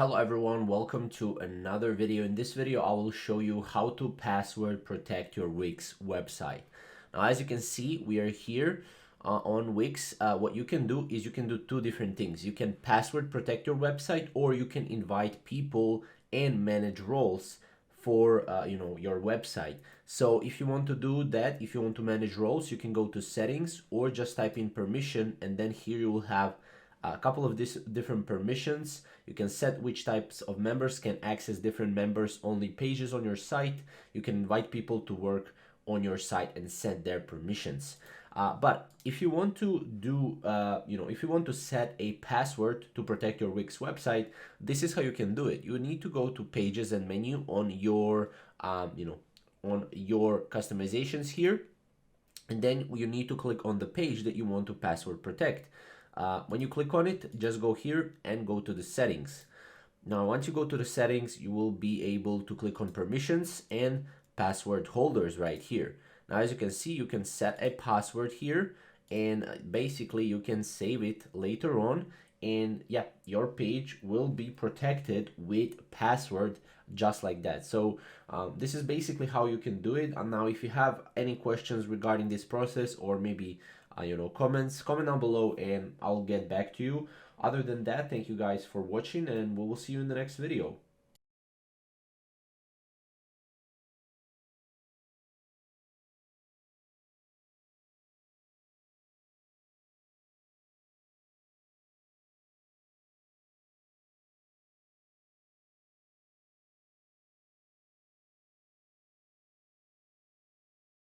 Hello everyone, welcome to another video. In this video, I will show you how to password protect your Wix website. Now, as you can see, we are here on Wix. What you can do is you can do two different things. You can password protect your website, or you can invite people and manage roles for your website. So if you want to do that, if you want to manage roles, you can go to settings or just type in permission, and then here you will have a couple of different permissions. You can set which types of members can access different members only pages on your site. You can invite people to work on your site and set their permissions. But if you want to do, if you want to set a password to protect your Wix website, this is how you can do it. You need to go to pages and menu on your, on your customizations here, and then you need to click on the page that you want to password protect. When you click on it, just go here and go to the settings. Now, once you go to the settings, you will be able to click on permissions and password holders right here. Now, as you can see, you can set a password here, and basically you can save it later on, and yeah, your page will be protected with password just like that. So this is basically how you can do it. And now if you have any questions regarding this process, or maybe comment down below and I'll get back to you. Other than that, thank you guys for watching, and we will see you in the next video.